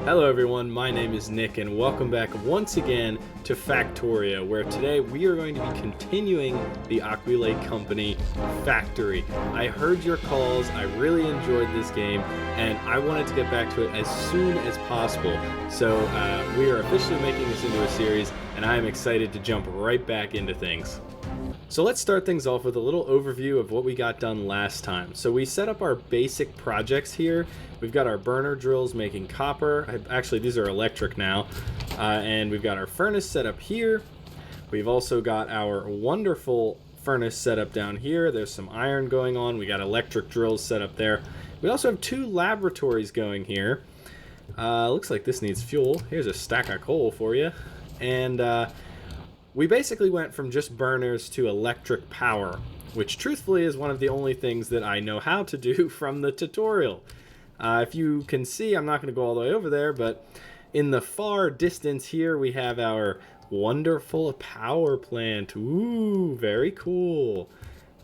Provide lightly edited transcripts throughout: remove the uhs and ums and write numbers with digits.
Hello everyone, my name is Nick and welcome back once again to Factorio, where today we are going to be continuing the Aquilae company Factory. I heard your calls, I really enjoyed this game, and I wanted to get back to it as soon as possible. So we are officially making this into a series, and I am excited to jump right back into things. So let's start things off with a little overview of what we got done last time. So we set up our basic projects here. We've got our burner drills making copper. Actually, these are electric now. And we've got our furnace set up here. We've also got our wonderful furnace set up down here. There's some iron going on. We got electric drills set up there. We also have two laboratories going here. Looks like this needs fuel. Here's a stack of coal for you. And we basically went from just burners to electric power, which truthfully is one of the only things that I know how to do from the tutorial. If you can see, I'm not going to go all the way over there, but in the far distance here we have our wonderful power plant. Ooh, very cool.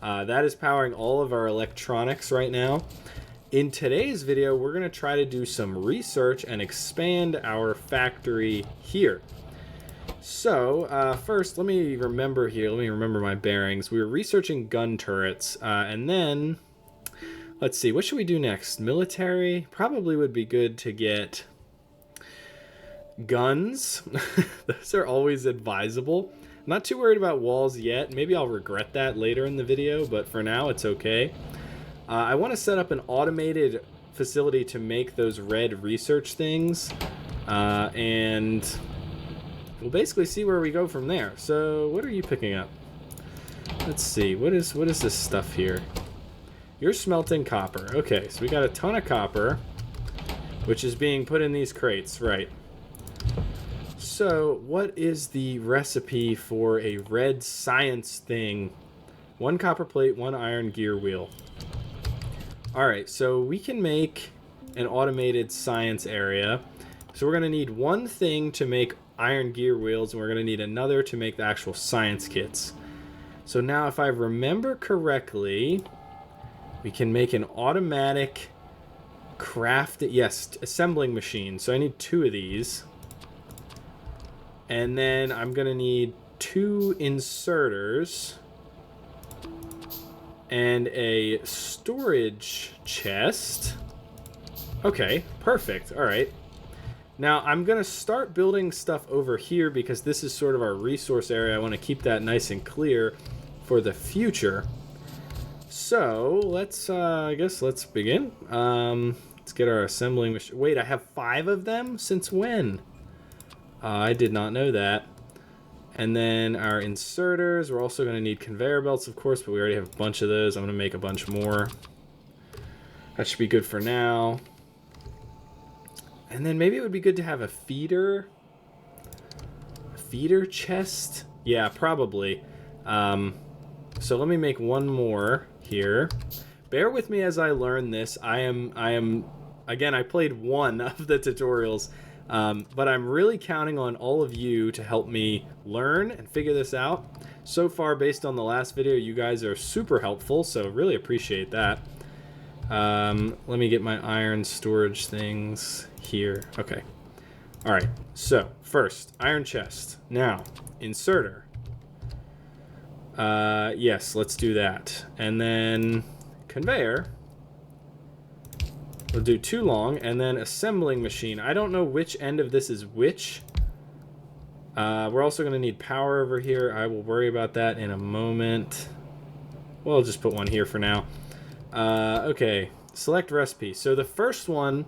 That is powering all of our electronics right now. In today's video, we're going to try to do some research and expand our factory here. So, first, let me remember my bearings. We were researching gun turrets, and then, let's see, what should we do next? Military? Probably would be good to get guns. Those are always advisable. I'm not too worried about walls yet. Maybe I'll regret that later in the video, but for now, it's okay. I want to set up an automated facility to make those red research things, and we'll basically see where we go from there. So, what are you picking up? Let's see. What is this stuff here? You're smelting copper. Okay, so we got a ton of copper, which is being put in these crates, right? So, what is the recipe for a red science thing? 1 copper plate, 1 iron gear wheel. Alright, so we can make an automated science area. So we're going to need one thing to make iron gear wheels, and we're going to need another to make the actual science kits. So now, if I remember correctly, we can make an automatic assembling machine. So I need 2 of these. And then I'm going to need 2 inserters and a storage chest. Okay, perfect. All right. Now, I'm going to start building stuff over here because this is sort of our resource area. I want to keep that nice and clear for the future. So, let's begin. Let's get our assembling machine. Wait, I have 5 of them? Since when? I did not know that. And then our inserters. We're also going to need conveyor belts, of course, but we already have a bunch of those. I'm going to make a bunch more. That should be good for now. And then maybe it would be good to have a feeder chest. Yeah, probably. So let me make one more here. Bear with me as I learn this. I am again, I played 1 of the tutorials, but I'm really counting on all of you to help me learn and figure this out. So far, based on the last video, you guys are super helpful, so really appreciate that. Let me get my iron storage things here. Okay. All right. So first, iron chest. Now, inserter. Yes, let's do that. And then conveyor. We'll do 2 long, and then assembling machine. I don't know which end of this is which. We're also going to need power over here. I will worry about that in a moment. Well, I'll just put one here for now. Okay, select recipe. So the first one,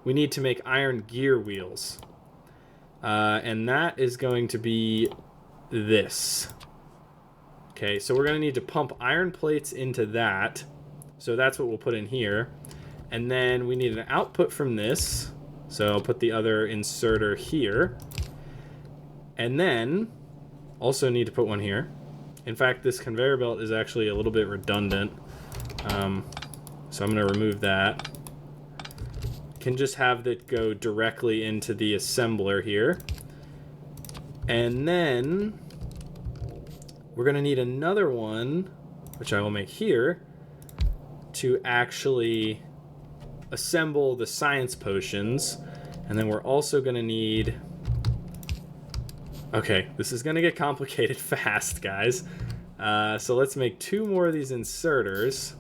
we need to make iron gear wheels. And that is going to be this. Okay, so we're going to need to pump iron plates into that. So that's what we'll put in here. And then we need an output from this. So I'll put the other inserter here. And then also need to put one here. In fact, this conveyor belt is actually a little bit redundant. So I'm going to remove that. Can just have that go directly into the assembler here. And then we're going to need another one, which I will make here, to actually assemble the science potions. And then we're also going to need... Okay, this is going to get complicated fast, guys. So let's make 2 more of these inserters.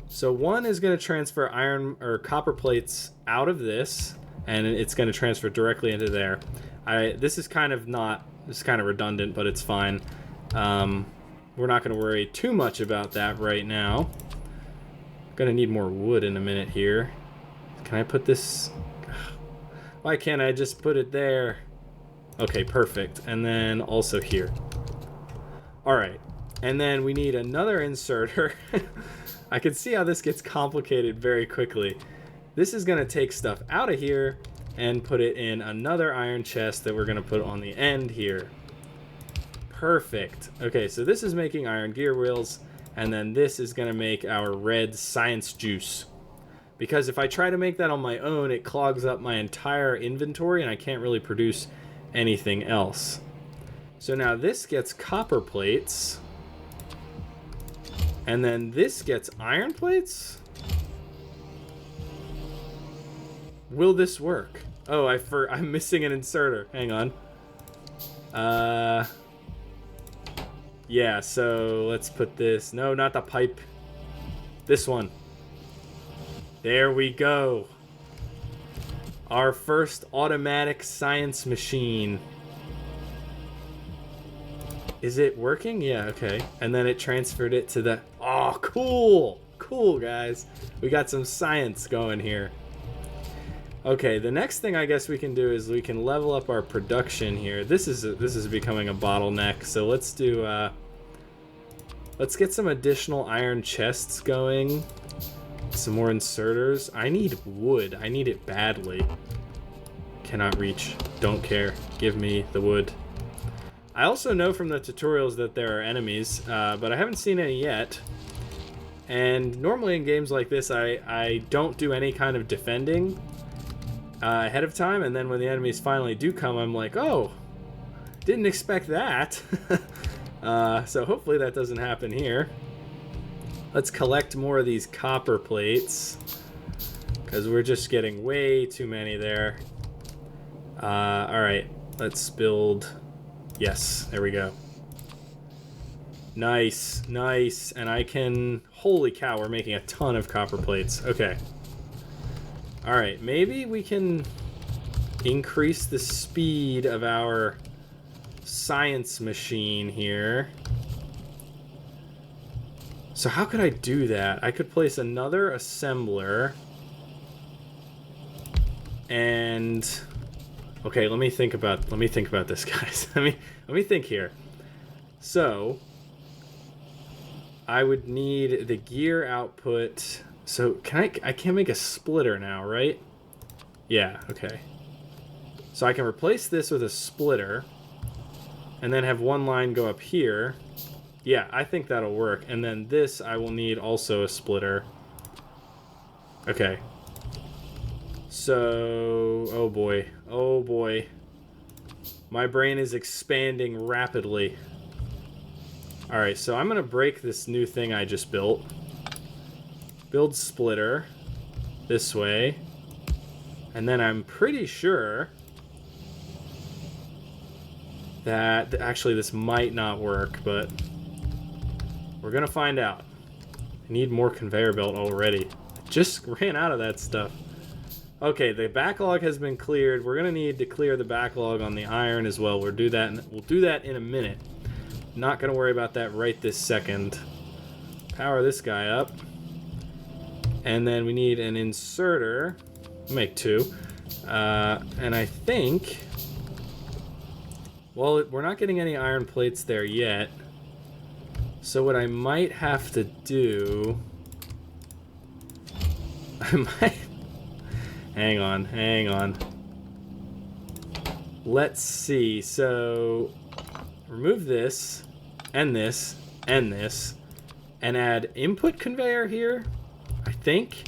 So one is going to transfer iron or copper plates out of this, and it's going to transfer directly into there. This is kind of redundant, but it's fine. We're not going to worry too much about that right now. Gonna need more wood in a minute here. Can I put this... Why can't I just put it there? Okay, perfect. And then also here. Alright. And then we need another inserter. I can see how this gets complicated very quickly. This is gonna take stuff out of here and put it in another iron chest that we're gonna put on the end here. Perfect. Okay, so this is making iron gear wheels, and then this is gonna make our red science juice. Because if I try to make that on my own, it clogs up my entire inventory and I can't really produce anything else. So now this gets copper plates. And then this gets iron plates? Will this work? Oh, I'm missing an inserter. Hang on. Yeah, so let's put this... No, not the pipe. This one. There we go. Our first automatic science machine. Is it working? Yeah, okay. And then it transferred it to the... Oh, cool! Cool, guys. We got some science going here. Okay, the next thing I guess we can do is we can level up our production here. This is becoming a bottleneck, so let's do... let's get some additional iron chests going. Some more inserters. I need wood. I need it badly. Cannot reach. Don't care. Give me the wood. I also know from the tutorials that there are enemies, but I haven't seen any yet. And normally in games like this, I don't do any kind of defending ahead of time, and then when the enemies finally do come, I'm like, oh, didn't expect that. So hopefully that doesn't happen here. Let's collect more of these copper plates, because we're just getting way too many there. Alright, let's build... Yes, there we go. Nice, nice. And I can... Holy cow, we're making a ton of copper plates. Okay. Alright, maybe we can increase the speed of our science machine here. So how could I do that? I could place another assembler. And... Okay, let me think about this, guys. let me think here. So I would need the gear output. So I can't make a splitter now, right? Yeah, okay. So I can replace this with a splitter and then have one line go up here. Yeah, I think that'll work. And then this I will need also a splitter. Okay. So, oh boy. Oh boy. My brain is expanding rapidly. Alright, so I'm gonna break this new thing I just built. Build splitter. This way. And then I'm pretty sure that... Actually, this might not work, but... We're gonna find out. I need more conveyor belt already. I just ran out of that stuff. Okay, the backlog has been cleared. We're gonna need to clear the backlog on the iron as well. We'll do that in a minute. Not gonna worry about that right this second. Power this guy up. And then we need an inserter. I'll make 2. And I think... Well, we're not getting any iron plates there yet. So what I might have to do... I might... Hang on. Let's see. So, remove this, and this, and this, and add input conveyor here, I think.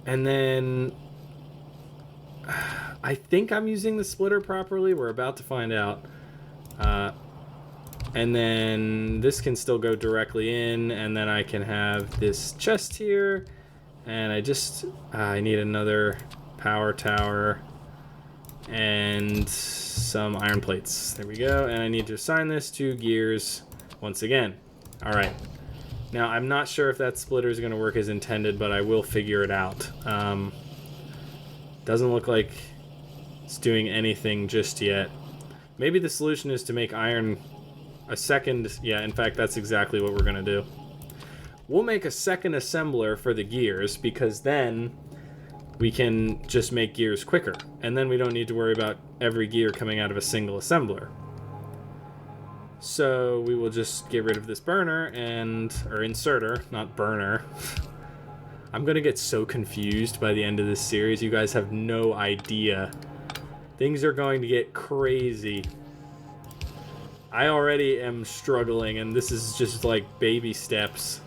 And then, I think I'm using the splitter properly. We're about to find out. And then this can still go directly in, and then I can have this chest here. And I need another power tower and some iron plates. There we go. And I need to assign this to gears once again. All right. Now, I'm not sure if that splitter is going to work as intended, but I will figure it out. Doesn't look like it's doing anything just yet. Maybe the solution is to make iron a second. Yeah, in fact, that's exactly what we're going to do. We'll make a second assembler for the gears, because then we can just make gears quicker. And then we don't need to worry about every gear coming out of a single assembler. So we will just get rid of this burner or inserter, not burner. I'm going to get so confused by the end of this series. You guys have no idea. Things are going to get crazy. I already am struggling, and this is just like baby steps.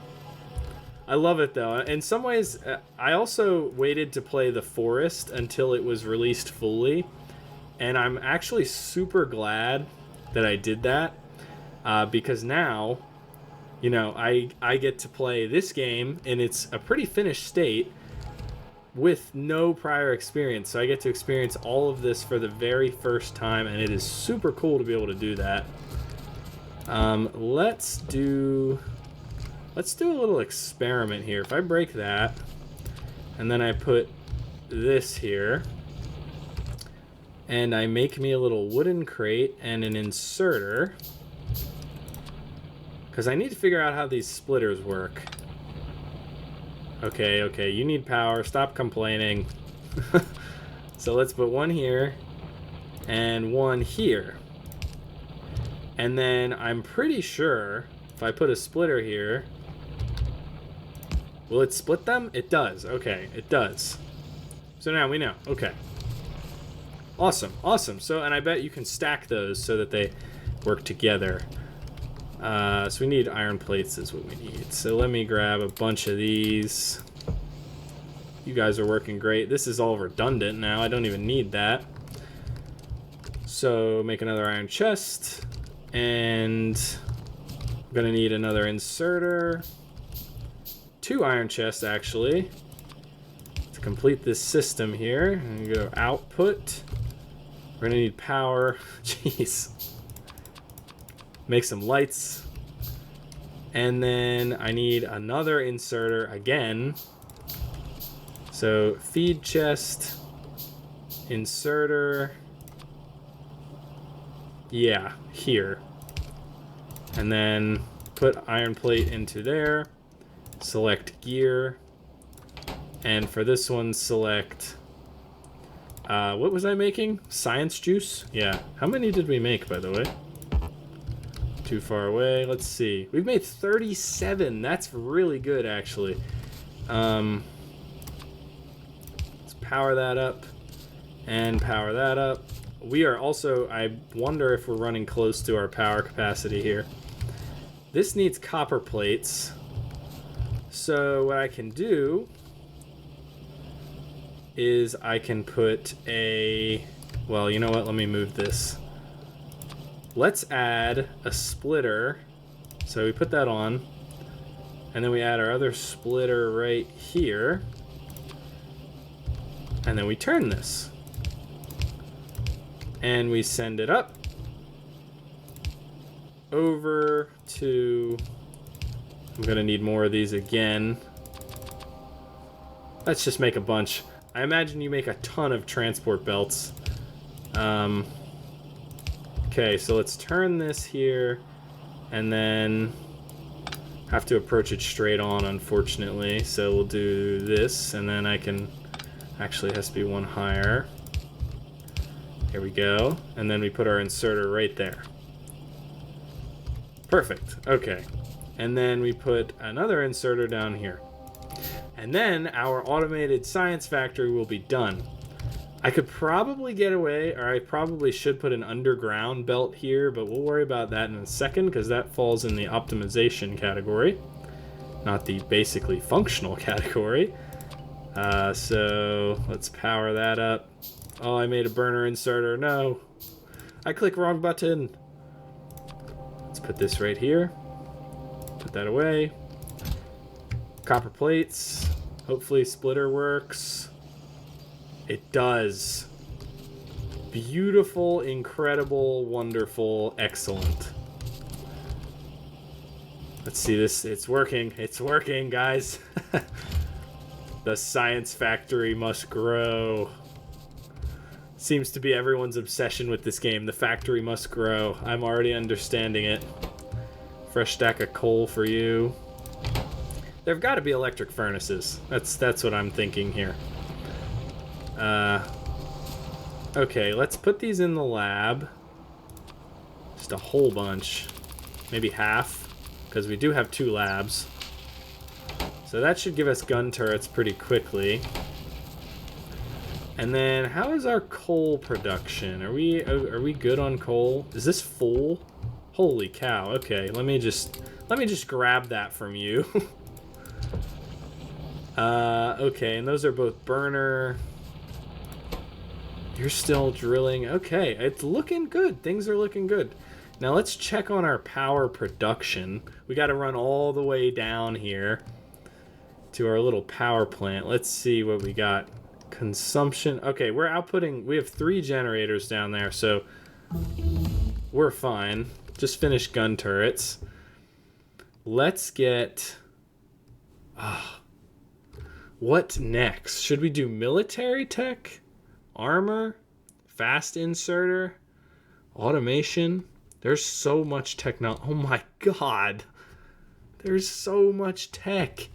I love it, though. In some ways, I also waited to play The Forest until it was released fully, and I'm actually super glad that I did that, because now, you know, I get to play this game in its a pretty finished state with no prior experience. So I get to experience all of this for the very first time, and it is super cool to be able to do that. Let's do a little experiment here. If I break that, and then I put this here, and I make me a little wooden crate and an inserter, because I need to figure out how these splitters work. Okay, you need power. Stop complaining. So let's put one here and one here. And then I'm pretty sure if I put a splitter here, will it split them? It does. Okay, it does. So now we know. Okay. Awesome. So, and I bet you can stack those so that they work together. So we need iron plates is what we need. So let me grab a bunch of these. You guys are working great. This is all redundant now. I don't even need that. So make another iron chest. And I'm going to need another inserter. 2 iron chests, actually, to complete this system here. And you go output. We're going to need power. Jeez. Make some lights. And then I need another inserter again. So feed chest, inserter. Yeah, here. And then put iron plate into there. Select gear. And for this one, select... what was I making? Science juice? Yeah. How many did we make, by the way? Too far away. Let's see. We've made 37. That's really good, actually. Let's power that up. And power that up. We are also... I wonder if we're running close to our power capacity here. This needs copper plates. So what I can do is I can put a... Well, you know what? Let me move this. Let's add a splitter. So we put that on. And then we add our other splitter right here. And then we turn this. And we send it up. Over to... I'm going to need more of these again. Let's just make a bunch. I imagine you make a ton of transport belts. Okay, so let's turn this here, and then have to approach it straight on, unfortunately. So we'll do this, and then I can... Actually, it has to be one higher. Here we go. And then we put our inserter right there. Perfect. Okay. And then we put another inserter down here. And then our automated science factory will be done. I could probably get away, or I probably should put an underground belt here, but we'll worry about that in a second, because that falls in the optimization category, not the basically functional category. So let's power that up. Oh, I made a burner inserter. No, I clicked wrong button. Let's put this right here. Put that away. Copper plates. Hopefully splitter works. It does. Beautiful, incredible, wonderful, excellent. Let's see this. It's working. It's working, guys. The science factory must grow. Seems to be everyone's obsession with this game. The factory must grow. I'm already understanding it. Fresh stack of coal for you. There've got to be electric furnaces. That's what I'm thinking here. Okay, let's put these in the lab. Just a whole bunch. Maybe half, because we do have 2 labs. So that should give us gun turrets pretty quickly. And then, how is our coal production? Are we good on coal? Is this full? Holy cow! Okay, let me just grab that from you. Okay, and those are both burner. You're still drilling. Okay, it's looking good. Things are looking good. Now let's check on our power production. We got to run all the way down here to our little power plant. Let's see what we got. Consumption. Okay, we're outputting. We have 3 generators down there, so we're fine. Just finished gun turrets. Let's get... what next? Should we do military tech? Armor? Fast inserter? Automation? There's so much technology. Oh my god. There's so much tech.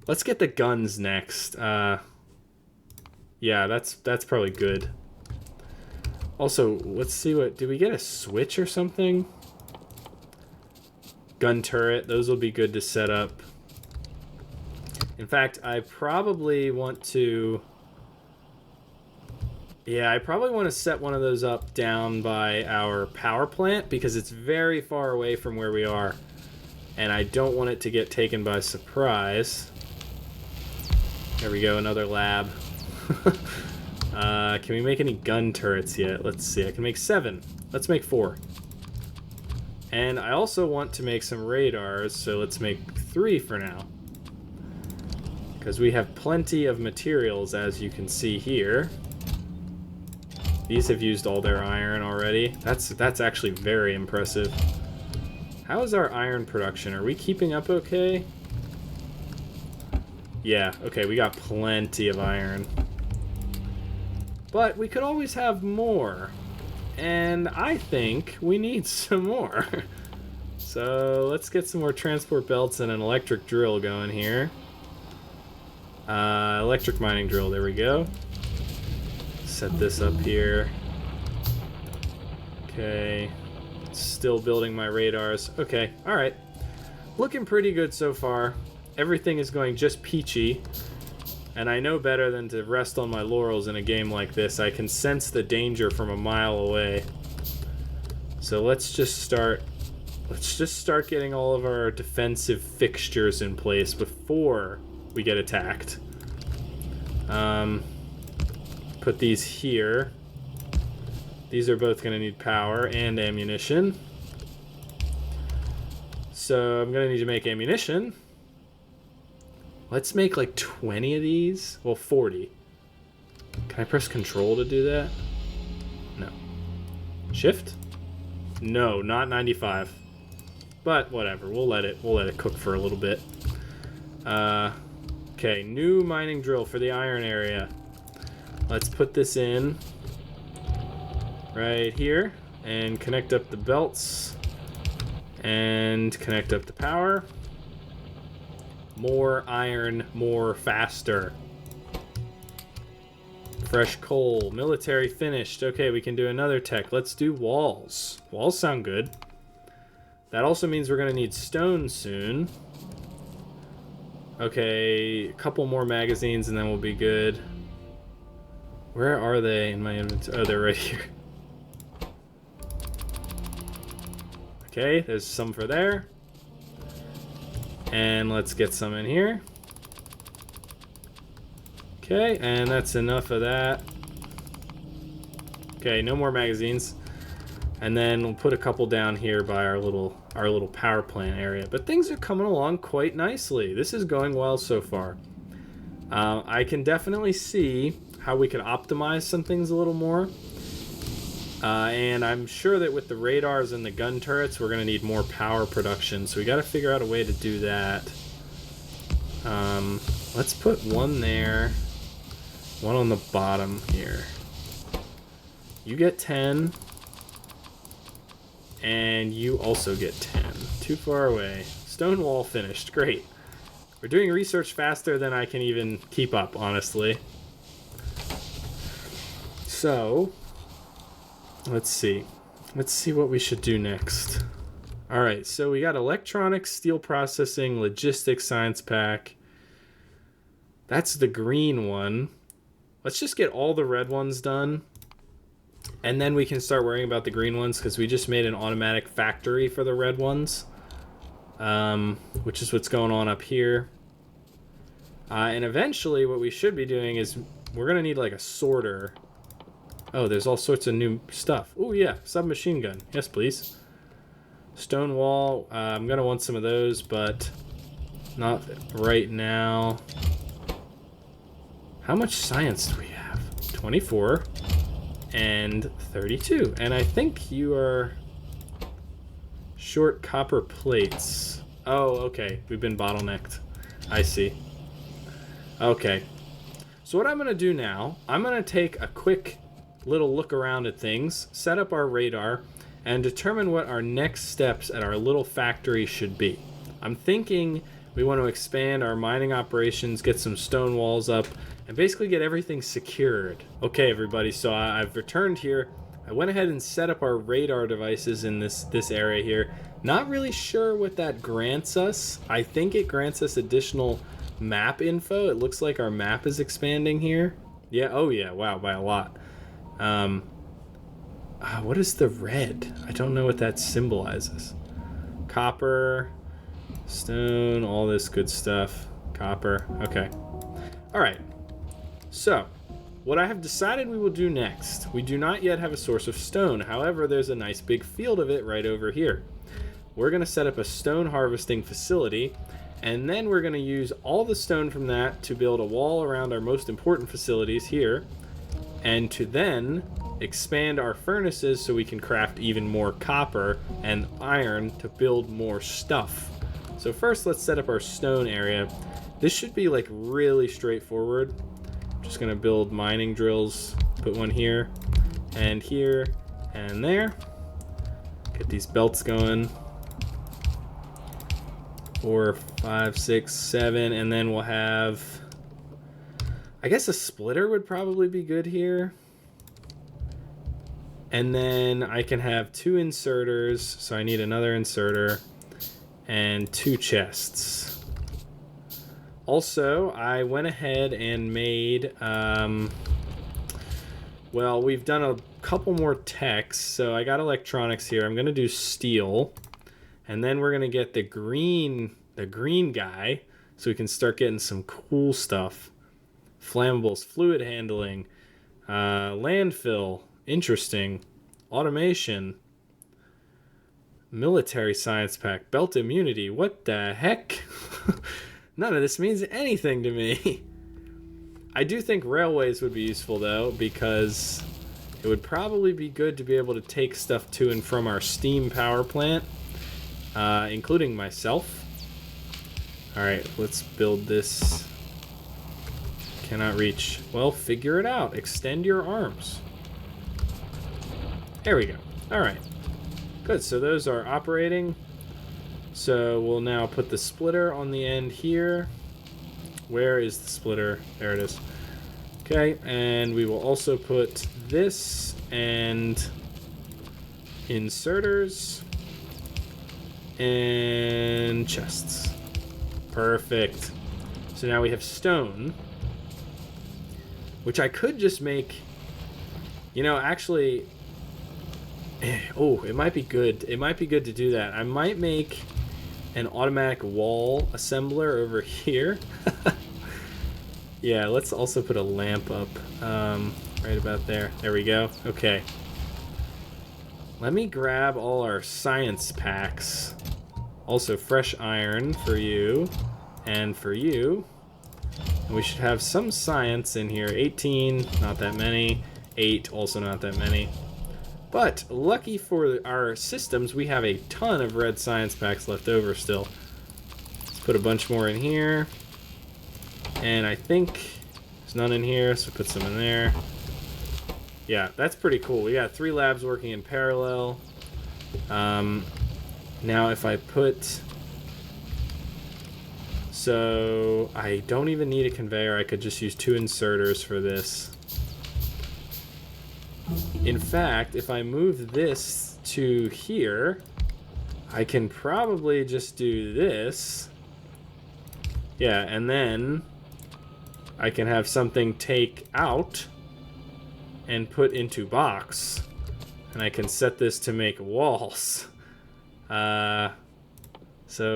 Let's get the guns next. Yeah, that's probably good. Also, let's see what... Did we get a switch or something? Gun turret. Those will be good to set up. In fact, I probably want to... Yeah, I probably want to set one of those up down by our power plant because it's very far away from where we are. And I don't want it to get taken by surprise. There we go, another lab. Can we make any gun turrets yet? Let's see, I can make 7. Let's make 4. And I also want to make some radars, so let's make 3 for now. Because we have plenty of materials, as you can see here. These have used all their iron already. That's actually very impressive. How is our iron production? Are we keeping up okay? Yeah, okay, we got plenty of iron. But we could always have more. And I think we need some more. So let's get some more transport belts and an electric drill going here. Electric mining drill, there we go. Set this up here. Okay. Still building my radars. Okay, alright. Looking pretty good so far. Everything is going just peachy. And I know better than to rest on my laurels in a game like this. I can sense the danger from a mile away. So let's just start getting all of our defensive fixtures in place before we get attacked. Put these here. These are both going to need power and ammunition. So I'm going to need to make ammunition. Let's make like 20 of these. Well, 40. Can I press control to do that? No. Shift? No, not 95. But whatever, we'll let it cook for a little bit. Okay, new mining drill for the iron area. Let's put this in right here and connect up the belts and connect up the power. More iron, more faster. Fresh coal, military finished. Okay, we can do another tech. Let's do walls. Walls sound good. That also means we're gonna need stone soon. Okay, a couple more magazines and then we'll be good. Where are they in my inventory? Oh, they're right here. Okay, there's some for there. And let's get some in here. Okay, and that's enough of that. Okay, no more magazines. And then we'll put a couple down here by our little power plant area. But things are coming along quite nicely. This is going well so far. I can definitely see how we can optimize some things a little more. And I'm sure that with the radars and the gun turrets, we're going to need more power production. So we got to figure out a way to do that. Let's put one there. One on the bottom here. You get 10. And you also get 10. Too far away. Stone wall finished. Great. We're doing research faster than I can even keep up, honestly. So, let's see. Let's see what we should do next. Alright, so we got electronics, steel processing, logistics, science pack. That's the green one. Let's just get all the red ones done. And then we can start worrying about the green ones, because we just made an automatic factory for the red ones. Which is what's going on up here. And eventually what we should be doing is we're going to need like a sorter. Oh, there's all sorts of new stuff. Oh yeah, submachine gun. Yes, please. Stone wall. I'm going to want some of those, but not right now. How much science do we have? 24. And 32. And I think you are short copper plates. Oh, okay. We've been bottlenecked. I see. Okay. So what I'm going to do now, I'm going to take a quick little look around at things, set up our radar, and determine what our next steps at our little factory should be. I'm thinking we want to expand our mining operations, get some stone walls up, and basically get everything secured. Okay, everybody, so I've returned here. I went ahead and set up our radar devices in this area here. Not really sure what that grants us. I think it grants us additional map info. It looks like our map is expanding here. Yeah, oh yeah, wow, by a lot. What is the red? I don't know what that symbolizes. Copper, stone, all this good stuff. Copper, okay. All right. So, what I have decided we will do next, we do not yet have a source of stone. However, there's a nice big field of it right over here. We're going to set up a stone harvesting facility, and then we're going to use all the stone from that to build a wall around our most important facilities here, and to then expand our furnaces so we can craft even more copper and iron to build more stuff. So first, let's set up our stone area. This should be like really straightforward. Just gonna build mining drills, put one here and there. Get these belts going. 4, 5, 6, 7, and then we'll have, I guess a splitter would probably be good here. And then I can have 2 inserters, so I need another inserter, and 2 chests. Also, I went ahead and made, well, we've done a couple more techs, so I got electronics here. I'm going to do steel, and then we're going to get the green guy, so we can start getting some cool stuff. Flammables, fluid handling, landfill, interesting, automation, military science pack, belt immunity, what the heck? None of this means anything to me. I do think railways would be useful, though, because it would probably be good to be able to take stuff to and from our steam power plant, including myself. Alright, let's build this. Cannot reach. Well, figure it out. Extend your arms. There we go. Alright. Good, so those are operating. So we'll now put the splitter on the end here. Where is the splitter? There it is. Okay, and we will also put this and inserters and chests. Perfect. So now we have stone, which I could just make, you know, actually, oh, it might be good. It might be good to do that. I might make an automatic wall assembler over here. Yeah, let's also put a lamp up right about there. There we go. Okay. Let me grab all our science packs. Also fresh iron for you and for you. And we should have some science in here. 18, not that many. 8, also not that many. But lucky for our systems, we have a ton of red science packs left over still. Let's put a bunch more in here. And I think there's none in here, so put some in there. Yeah, that's pretty cool. We got 3 labs working in parallel. Now if I put... So I don't even need a conveyor. I could just use 2 inserters for this. In fact, if I move this to here, I can probably just do this. Yeah, and then I can have something take out and put into box. And I can set this to make walls. So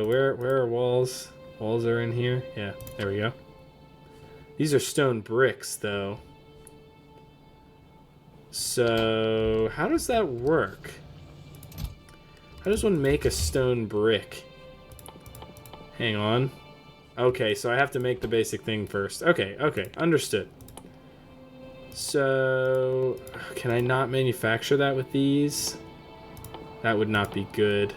where are walls? Walls are in here? Yeah, there we go. These are stone bricks, though. So, how does that work? How does one make a stone brick? Hang on. Okay, so I have to make the basic thing first. Okay, understood. So, can I not manufacture that with these? That would not be good.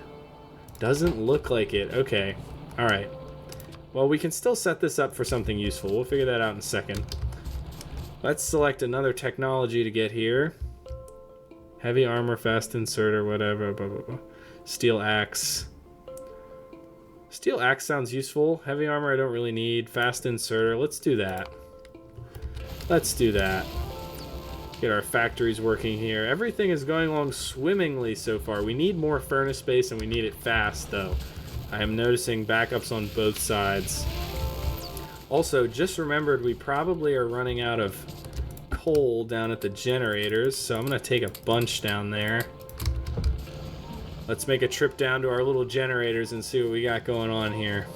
Doesn't look like it. Okay, alright. Well, we can still set this up for something useful. We'll figure that out in a second. Let's select another technology to get here. Heavy armor, fast inserter, whatever. Blah, blah, blah. Steel axe. Steel axe sounds useful. Heavy armor I don't really need. Fast inserter. Let's do that. Let's do that. Get our factories working here. Everything is going along swimmingly so far. We need more furnace space and we need it fast, though. I am noticing backups on both sides. Also, just remembered we probably are running out of coal down at the generators, so I'm going to take a bunch down there. Let's make a trip down to our little generators and see what we got going on here.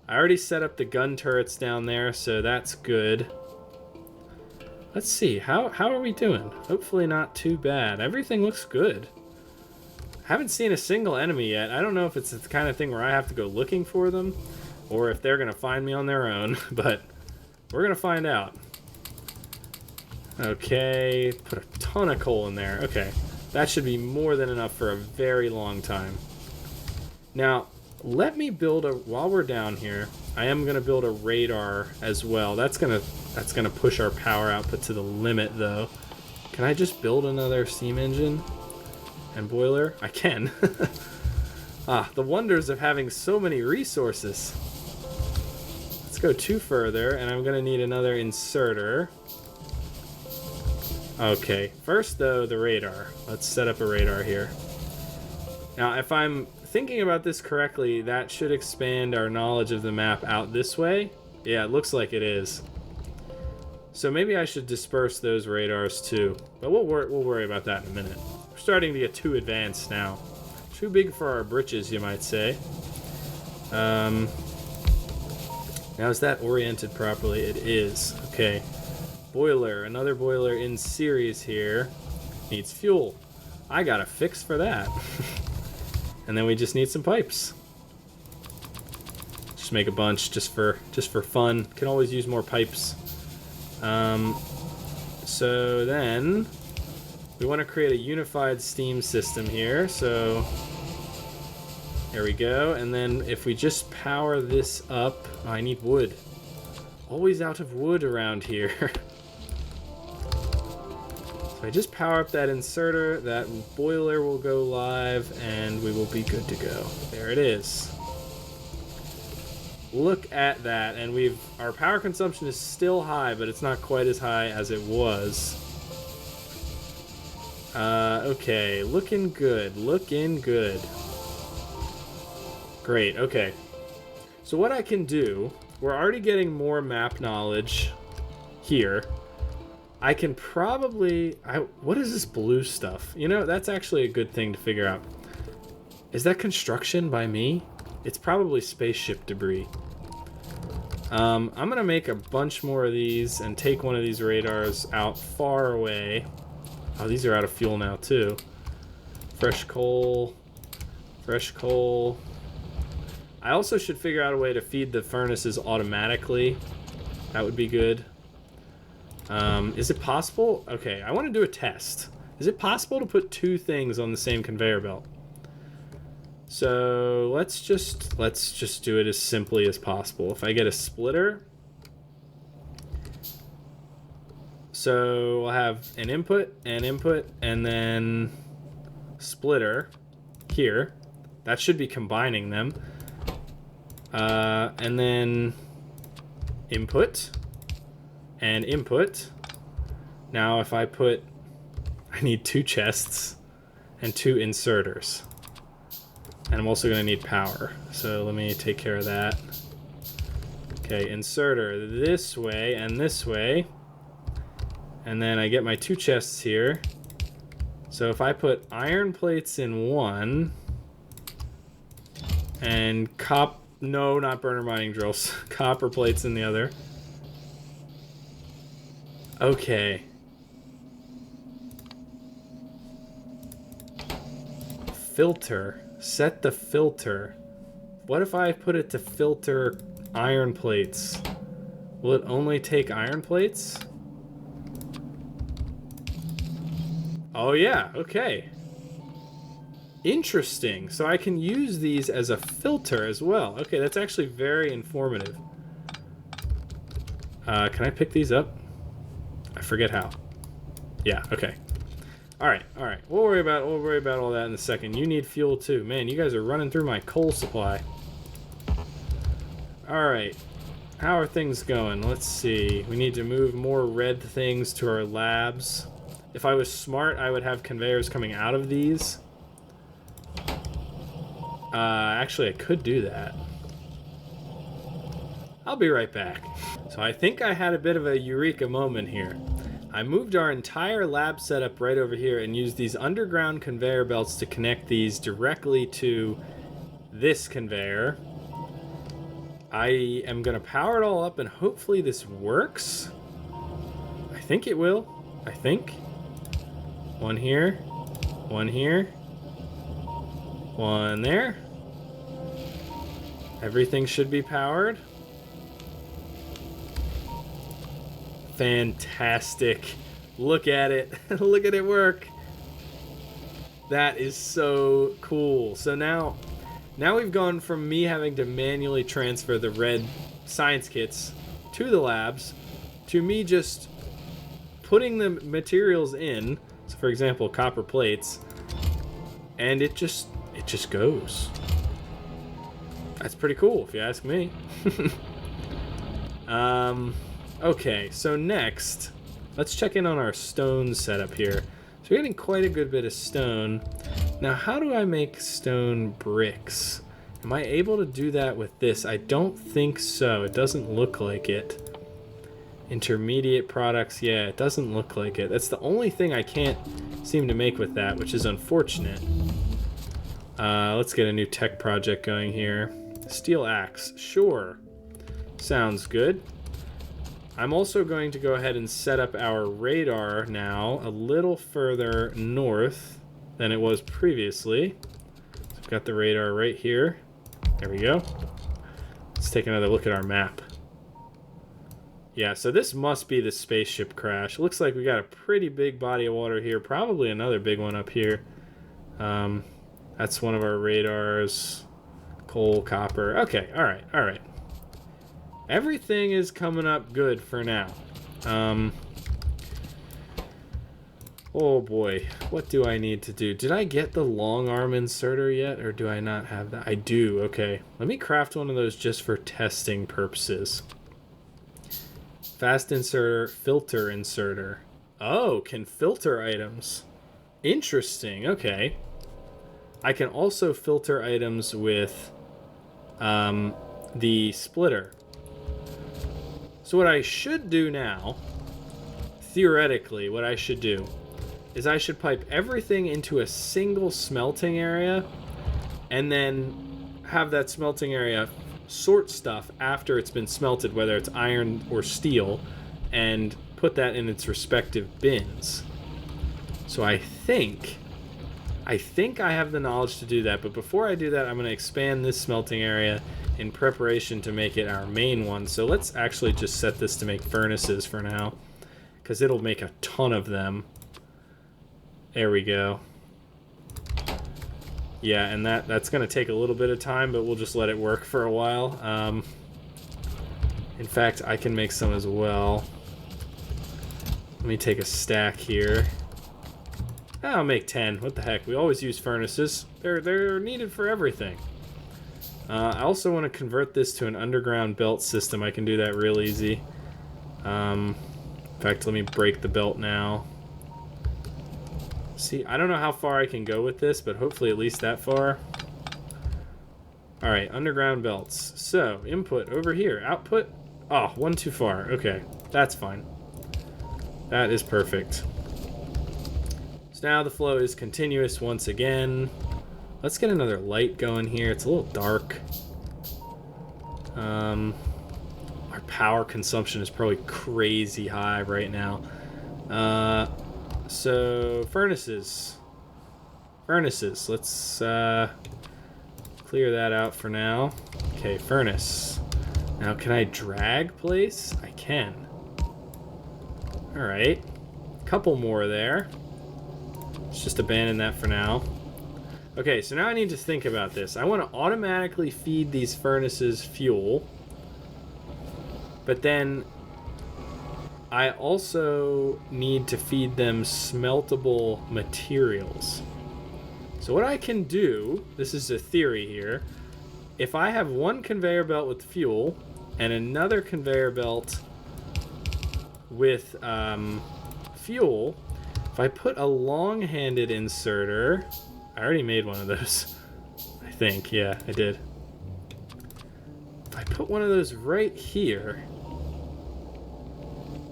I already set up the gun turrets down there, so that's good. Let's see, how are we doing? Hopefully not too bad. Everything looks good. Haven't seen a single enemy yet. I don't know if it's the kind of thing where I have to go looking for them, or if they're going to find me on their own, but we're going to find out. Okay, put a ton of coal in there. Okay, that should be more than enough for a very long time. Now, let me build a, while we're down here, I am going to build a radar as well. That's gonna push our power output to the limit, though. Can I just build another steam engine and boiler? I can. The wonders of having so many resources. Let's go 2 further, and I'm going to need another inserter. Okay, first, though, the radar. Let's set up a radar here. Now, if I'm thinking about this correctly, that should expand our knowledge of the map out this way. Yeah, it looks like it is. So maybe I should disperse those radars, too. But we'll worry about that in a minute. We're starting to get too advanced now. Too big for our britches, you might say. Now, is that oriented properly? It is. Okay. Boiler. Another boiler in series here. Needs fuel. I got a fix for that. And then we just need some pipes. Just make a bunch just for fun. Can always use more pipes. So then we want to create a unified steam system here. So there we go. And then if we just power this up, oh, I need wood. Always out of wood around here. So I just power up that inserter, that boiler will go live, and we will be good to go. There it is. Look at that, and our power consumption is still high, but it's not quite as high as it was. Okay, looking good, looking good. Great, okay. So what I can do, we're already getting more map knowledge here. I can probably... what is this blue stuff? You know, that's actually a good thing to figure out. Is that construction by me? It's probably spaceship debris. I'm going to make a bunch more of these and take one of these radars out far away. Oh, these are out of fuel now, too. Fresh coal. Fresh coal. I also should figure out a way to feed the furnaces automatically. That would be good. Is it possible? Okay, I want to do a test. Is it possible to put two things on the same conveyor belt? So let's just do it as simply as possible. If I get a splitter, so we'll have an input, and then splitter here. That should be combining them. And then input and input. Now if I need two chests and two inserters. And I'm also going to need power. So let me take care of that. Okay, inserter this way and this way. And then I get my two chests here. So if I put iron plates in one and no, not burner mining drills. Copper plates in the other. Okay. Filter. Set the filter. What if I put it to filter iron plates? Will it only take iron plates? Oh yeah, okay. Interesting. So I can use these as a filter as well. Okay, that's actually very informative. Can I pick these up? I forget how. Yeah, okay. Alright. We'll worry about all that in a second. You need fuel too. Man, you guys are running through my coal supply. Alright. How are things going? Let's see. We need to move more red things to our labs. If I was smart, I would have conveyors coming out of these. Actually, I could do that. I'll be right back. So I think I had a bit of a eureka moment here. I moved our entire lab setup right over here and used these underground conveyor belts to connect these directly to this conveyor. I am going to power it all up and hopefully this works. I think it will. I think. One here. One here. One there. Everything should be powered. Fantastic. Look at it. Look at it work. That is so cool. So now we've gone from me having to manually transfer the red science kits to the labs to me just putting the materials in. So for example, copper plates, and it just goes. That's pretty cool if you ask me. Okay, so next, let's check in on our stone setup here. So we're getting quite a good bit of stone. Now, how do I make stone bricks? Am I able to do that with this? I don't think so. It doesn't look like it. Intermediate products, yeah, it doesn't look like it. That's the only thing I can't seem to make with that, which is unfortunate. Let's get a new tech project going here. Steel axe, sure. Sounds good. I'm also going to go ahead and set up our radar now a little further north than it was previously. So I've got the radar right here. There we go. Let's take another look at our map. Yeah, so this must be the spaceship crash. Looks like we got a pretty big body of water here. Probably another big one up here. That's one of our radars. Coal, copper. Okay, alright. Everything is coming up good for now. Oh boy, what do I need to do? Did I get the long arm inserter yet, or do I not have that? I do, okay. Let me craft one of those just for testing purposes. Fast inserter, filter inserter. Oh, can filter items. Interesting, okay. I can also filter items with the splitter. So what I should do now, theoretically, what I should do is I should pipe everything into a single smelting area and then have that smelting area sort stuff after it's been smelted, whether it's iron or steel, and put that in its respective bins. So I think I think I have the knowledge to do that, but before I do that, I'm going to expand this smelting area in preparation to make it our main one. So let's actually just set this to make furnaces for now, because it'll make a ton of them. There we go. Yeah, and that's going to take a little bit of time, but we'll just let it work for a while. In fact, I can make some as well. Let me take a stack here. I'll make 10. What the heck? We always use furnaces. They're needed for everything. I also want to convert this to an underground belt system. I can do that real easy. In fact, let me break the belt now. See, I don't know how far I can go with this, but hopefully at least that far. Alright, underground belts. So, input over here. Output. Oh, one too far. Okay, that's fine. That is perfect. So now the flow is continuous once again. Let's get another light going here. It's a little dark. Our power consumption is probably crazy high right now. So, furnaces. Furnaces. Let's clear that out for now. Okay, furnace. Now, can I drag place? I can. Alright. Couple more there. Let's just abandon that for now. Okay, so now I need to think about this. I want to automatically feed these furnaces fuel. But then I also need to feed them smeltable materials. So what I can do, this is a theory here, if I have one conveyor belt with fuel and another conveyor belt with fuel, if I put a long-handed inserter, I already made one of those, I think, yeah, I did. If I put one of those right here,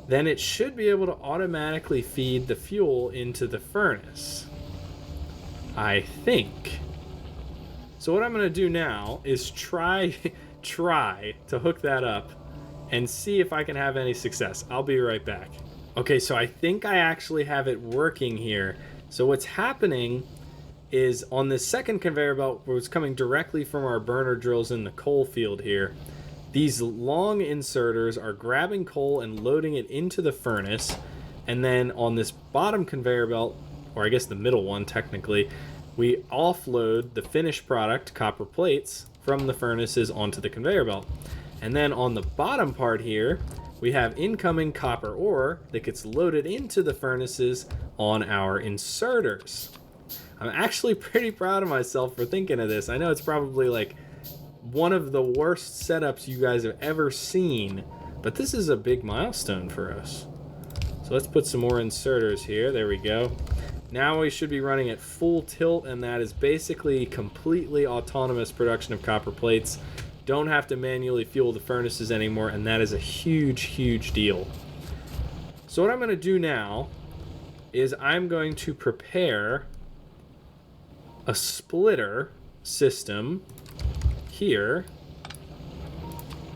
then it should be able to automatically feed the fuel into the furnace. I think. So what I'm going to do now is try to hook that up and see if I can have any success. I'll be right back. Okay, so I think I actually have it working here. So what's happening is on this second conveyor belt, where it's coming directly from our burner drills in the coal field here, these long inserters are grabbing coal and loading it into the furnace, and then on this bottom conveyor belt, or I guess the middle one technically, we offload the finished product, copper plates, from the furnaces onto the conveyor belt. And then on the bottom part here, we have incoming copper ore that gets loaded into the furnaces on our inserters. I'm actually pretty proud of myself for thinking of this. I know it's probably like one of the worst setups you guys have ever seen, but this is a big milestone for us. So let's put some more inserters here. There we go. Now we should be running at full tilt, and that is basically completely autonomous production of copper plates. Don't have to manually fuel the furnaces anymore, and that is a huge, huge deal. So what I'm going to do now is I'm going to prepare a splitter system here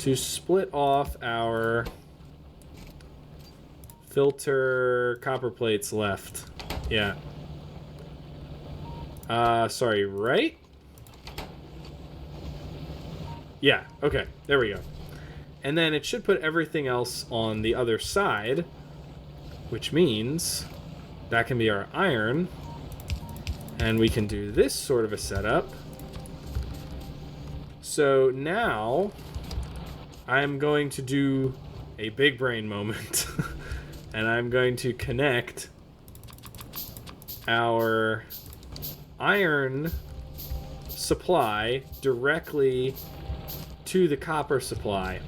to split off our filter copper plates left. Yeah. Sorry, right? Yeah, okay, there we go. And then it should put everything else on the other side, which means that can be our iron, and we can do this sort of a setup. So now I'm going to do a big brain moment, and I'm going to connect our iron supply directly to the copper supply.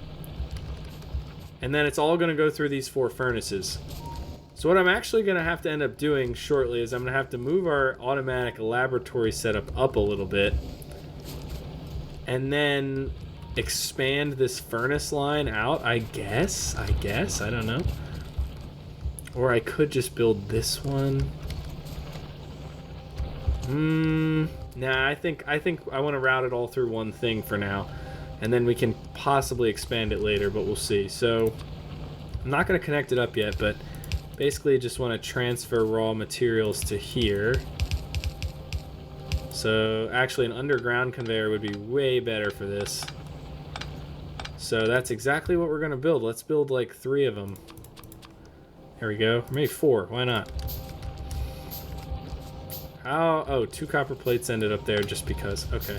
And then it's all going to go through these 4 furnaces. So what I'm actually going to have to end up doing shortly is I'm going to have to move our automatic laboratory setup up a little bit, and then expand this furnace line out, I guess, I don't know. Or I could just build this one. Nah, I think I want to route it all through one thing for now, and then we can possibly expand it later, but we'll see. So I'm not going to connect it up yet, but basically just want to transfer raw materials to here. So actually an underground conveyor would be way better for this. So that's exactly what we're gonna build. Let's build like 3 of them. Here we go. Maybe 4, why not? How, oh, 2 copper plates ended up there just because, okay.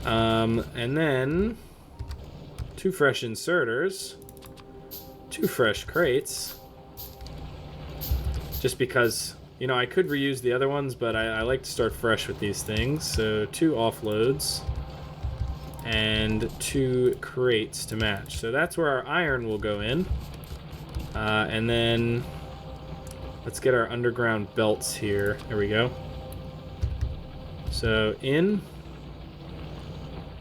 And then 2 fresh inserters, 2 fresh crates, just because, you know, I could reuse the other ones, but I like to start fresh with these things. So 2 offloads and 2 crates to match. So that's where our iron will go in. And then let's get our underground belts here. There we go. So in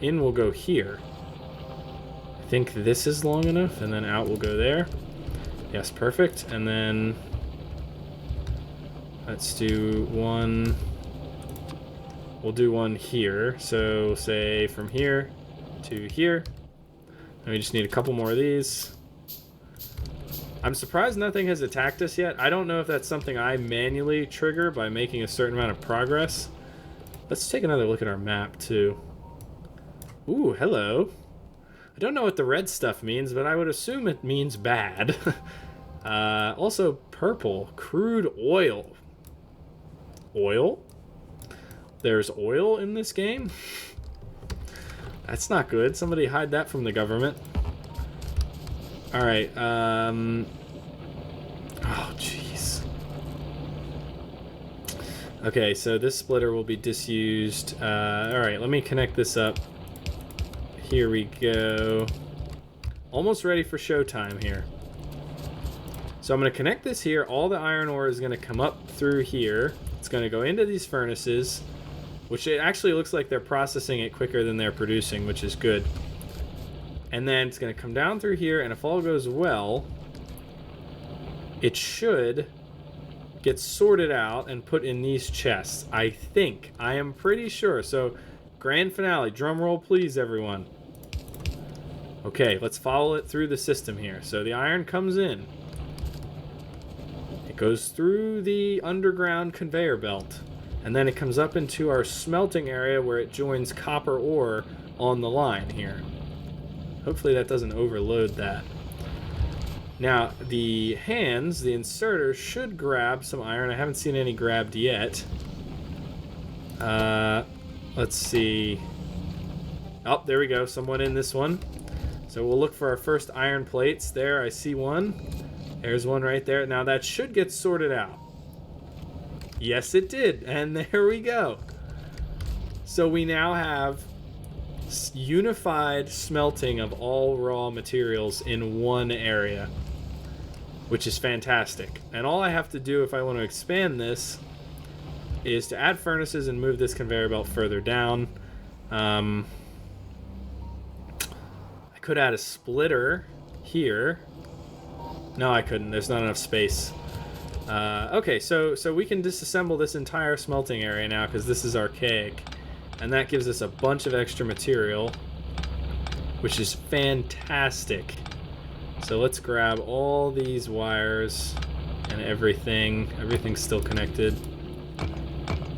will go here. I think this is long enough, and then out will go there. Yes, perfect. And then let's do one. We'll do one here. So say from here to here. And we just need a couple more of these. I'm surprised nothing has attacked us yet. I don't know if that's something I manually trigger by making a certain amount of progress. Let's take another look at our map too. Ooh, hello. I don't know what the red stuff means, but I would assume it means bad. Also purple, crude oil. Oil? There's oil in this game? That's not good. Somebody hide that from the government. Alright, oh, jeez. Okay, so this splitter will be disused. Alright, let me connect this up. Here we go. Almost ready for showtime here. So I'm going to connect this here. All the iron ore is going to come up through here. It's going to go into these furnaces, which it actually looks like they're processing it quicker than they're producing, which is good. And then it's going to come down through here, and if all goes well, it should get sorted out and put in these chests. I think. I am pretty sure. So, grand finale. Drum roll, please, everyone. Okay, let's follow it through the system here. So the iron comes in. It goes through the underground conveyor belt. And then it comes up into our smelting area where it joins copper ore on the line here. Hopefully that doesn't overload that. Now, the hands, the inserters, should grab some iron. I haven't seen any grabbed yet. Let's see. Oh, there we go. Someone in this one. So we'll look for our first iron plates. There, I see one. There's one right there. Now that should get sorted out. Yes, it did. And there we go. So we now have unified smelting of all raw materials in one area, which is fantastic. And all I have to do if I want to expand this is to add furnaces and move this conveyor belt further down. I could add a splitter here. No, I couldn't. There's not enough space. Okay, so we can disassemble this entire smelting area now because this is archaic. And that gives us a bunch of extra material, which is fantastic. So let's grab all these wires and everything. Everything's still connected.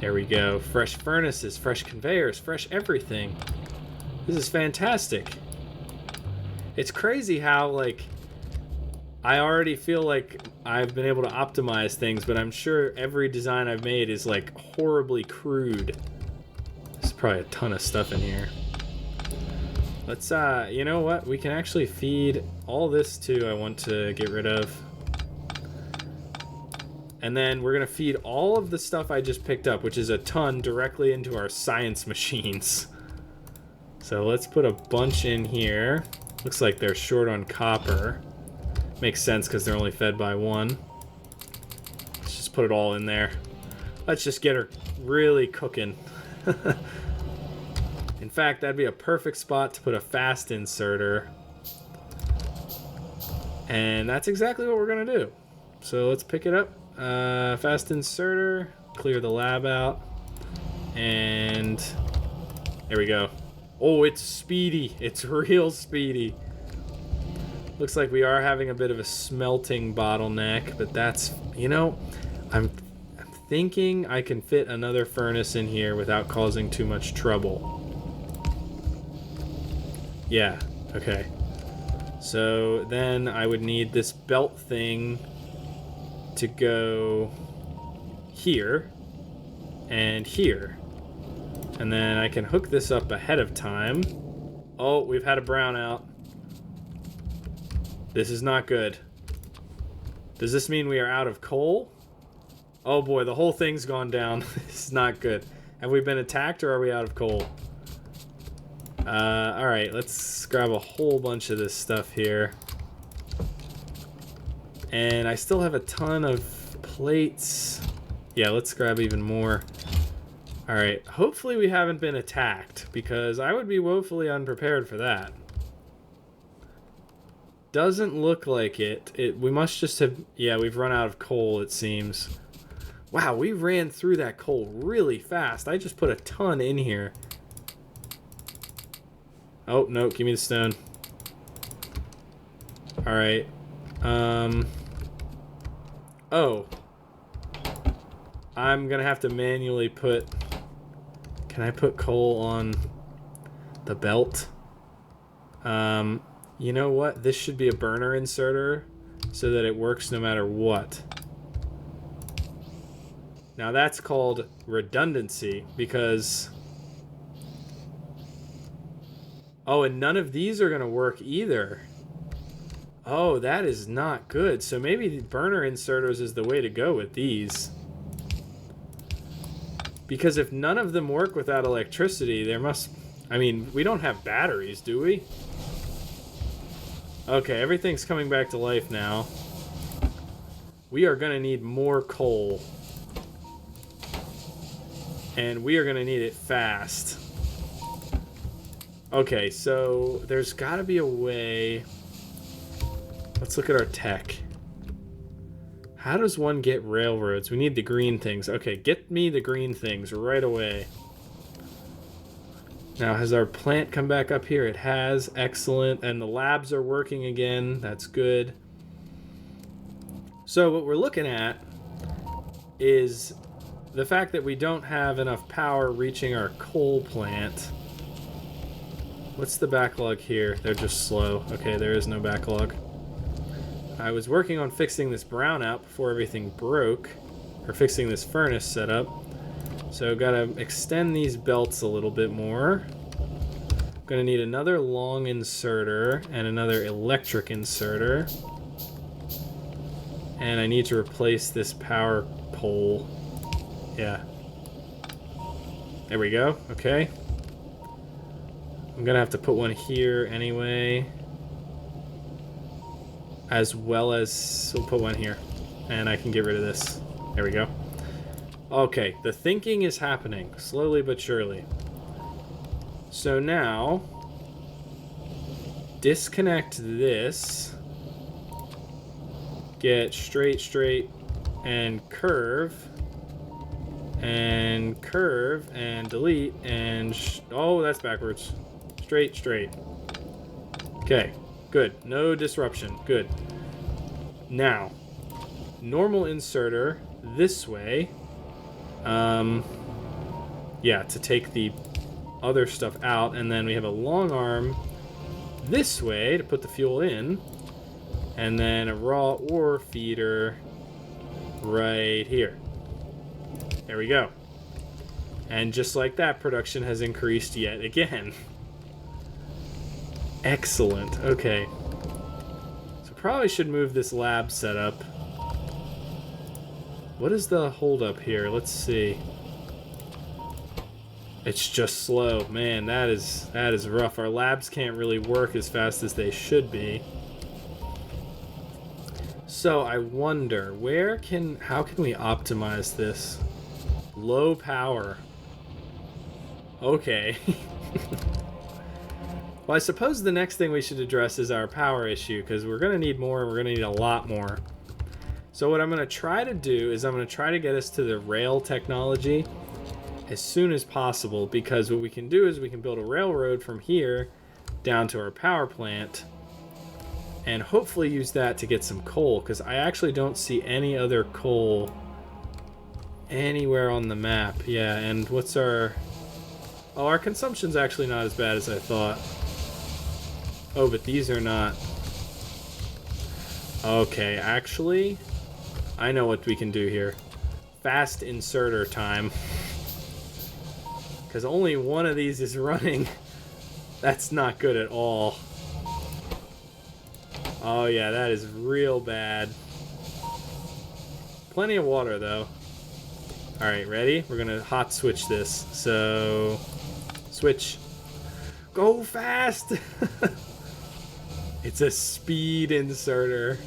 There we go. Fresh furnaces, fresh conveyors, fresh everything. This is fantastic. It's crazy how, like, I already feel like I've been able to optimize things, but I'm sure every design I've made is, like, horribly crude. There's probably a ton of stuff in here. Let's, you know what? We can actually feed all this too. I want to get rid of. And then we're going to feed all of the stuff I just picked up, which is a ton, directly into our science machines. So let's put a bunch in here. Looks like they're short on copper. Makes sense because they're only fed by one. Let's just put it all in there. Let's just get her really cooking. In fact, that'd be a perfect spot to put a fast inserter. And that's exactly what we're going to do. So let's pick it up. Fast inserter. Clear the lab out. And there we go. Oh, it's speedy. It's real speedy. Looks like we are having a bit of a smelting bottleneck, but that's, you know, I'm thinking I can fit another furnace in here without causing too much trouble. Yeah, okay. So then I would need this belt thing to go here and here. And then I can hook this up ahead of time. Oh, we've had a brownout. This is not good. Does this mean we are out of coal? Oh boy, the whole thing's gone down. This is not good. Have we been attacked or are we out of coal? Alright, let's grab a whole bunch of this stuff here. And I still have a ton of plates. Yeah, let's grab even more. Alright, hopefully we haven't been attacked, because I would be woefully unprepared for that. Doesn't look like it. We must just have... Yeah, we've run out of coal, it seems. Wow, we ran through that coal really fast. I just put a ton in here. Oh, no, give me the stone. Alright. Oh. I'm gonna have to manually put... Can I put coal on the belt? You know what? This should be a burner inserter so that it works no matter what. Now that's called redundancy because... Oh, and none of these are going to work either. Oh, that is not good. So maybe the burner inserters is the way to go with these. Because if none of them work without electricity, there must... I mean, we don't have batteries, do we? Okay, everything's coming back to life now. We are going to need more coal. And we are going to need it fast. Okay, so there's got to be a way... Let's look at our tech. How does one get railroads? We need the green things. Okay, get me the green things right away. Now, has our plant come back up here? It has. Excellent. And the labs are working again. That's good. So what we're looking at is the fact that we don't have enough power reaching our coal plant. What's the backlog here? They're just slow. Okay, there is no backlog. I was working on fixing this brownout before everything broke. Or fixing this furnace setup. So gotta extend these belts a little bit more. Gonna need another long inserter and another electric inserter. And I need to replace this power pole. Yeah. There we go. Okay. I'm gonna have to put one here anyway. As well as... we'll put one here. And I can get rid of this. There we go. Okay, the thinking is happening. Slowly but surely. So now... disconnect this. Get straight, and curve. And curve, and delete, and... oh, that's backwards. Straight. Okay, good. No disruption. Good. Now, normal inserter this way. Yeah, to take the other stuff out, and then we have a long arm this way to put the fuel in, and then a raw ore feeder right here. There we go. And just like that, production has increased yet again. Excellent. Okay. So probably should move this lab setup. What is the holdup here? Let's see. It's just slow. Man, that is rough. Our labs can't really work as fast as they should be. So I wonder, how can we optimize this? Low power. Okay. Well, I suppose the next thing we should address is our power issue, because we're going to need more, and we're going to need a lot more. So what I'm going to try to do is I'm going to try to get us to the rail technology as soon as possible, because what we can do is we can build a railroad from here down to our power plant and hopefully use that to get some coal, because I actually don't see any other coal anywhere on the map. Yeah, and what's our... Oh, our consumption's actually not as bad as I thought. Oh, but these are not... Okay, actually, I know what we can do here. Fast inserter time. Because only one of these is running. That's not good at all. Oh yeah, that is real bad. Plenty of water though. Alright, ready? We're gonna hot switch this. So... Switch. Go fast! It's a speed inserter.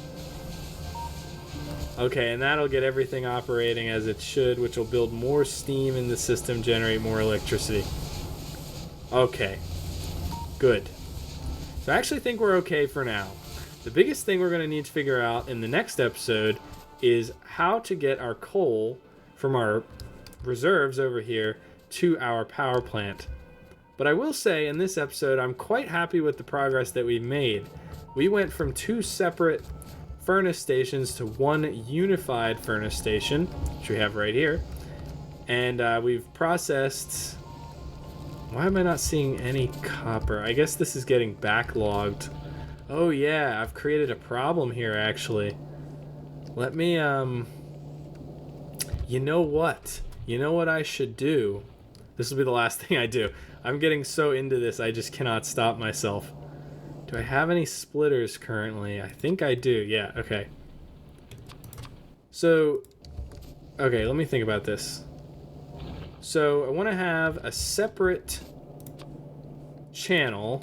Okay, and that'll get everything operating as it should, which will build more steam in the system, generate more electricity. Okay. Good. So I actually think we're okay for now. The biggest thing we're going to need to figure out in the next episode is how to get our coal from our reserves over here to our power plant. But I will say, in this episode, I'm quite happy with the progress that we've made. We went from 2 separate furnace stations to 1 unified furnace station, which we have right here. And we've processed... Why am I not seeing any copper? I guess this is getting backlogged. Oh yeah, I've created a problem here, actually. Let me, You know what? You know what I should do? This will be the last thing I do. I'm getting so into this, I just cannot stop myself. Do I have any splitters currently? I think I do. Yeah, okay. So, okay, let me think about this. So, I want to have a separate channel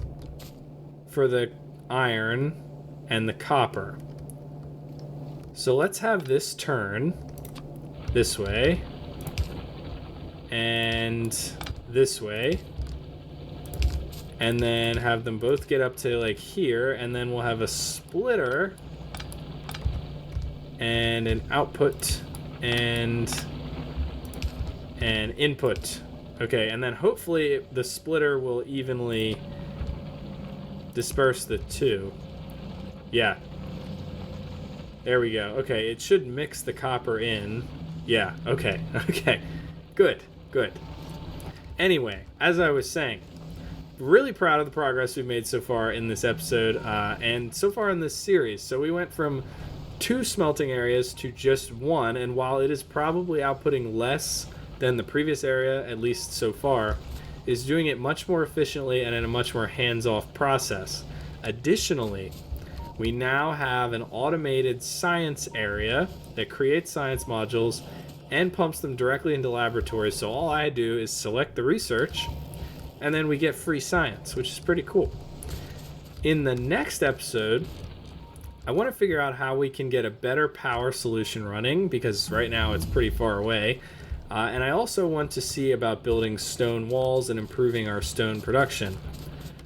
for the iron and the copper. So, let's have this turn this way and this way. And then have them both get up to like here, and then we'll have a splitter and an output and an input. Okay, and then hopefully the splitter will evenly disperse the two. Yeah. There we go. Okay, it should mix the copper in. Yeah, okay, okay. Good, good. Anyway, as I was saying, really proud of the progress we've made so far in this episode and so far in this series. So we went from 2 smelting areas to just 1, and while it is probably outputting less than the previous area, at least so far, is doing it much more efficiently and in a much more hands-off process. Additionally, we now have an automated science area that creates science modules and pumps them directly into laboratories. So all I do is select the research, and then we get free science, which is pretty cool. In the next episode, I want to figure out how we can get a better power solution running, because right now it's pretty far away. And I also want to see about building stone walls and improving our stone production.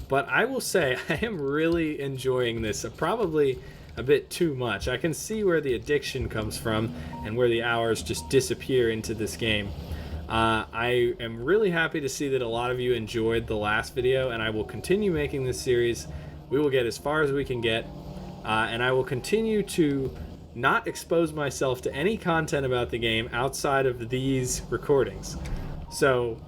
But I will say, I am really enjoying this, probably a bit too much. I can see where the addiction comes from and where the hours just disappear into this game. I am really happy to see that a lot of you enjoyed the last video, and I will continue making this series. We will get as far as we can get, and I will continue to not expose myself to any content about the game outside of these recordings. So,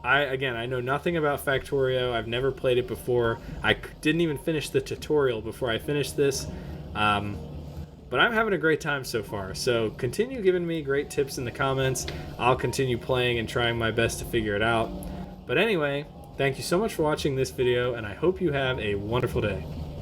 I know nothing about Factorio. I've never played it before. I didn't even finish the tutorial before I finished this. But I'm having a great time so far. So continue giving me great tips in the comments. I'll continue playing and trying my best to figure it out. But anyway, thank you so much for watching this video, and I hope you have a wonderful day.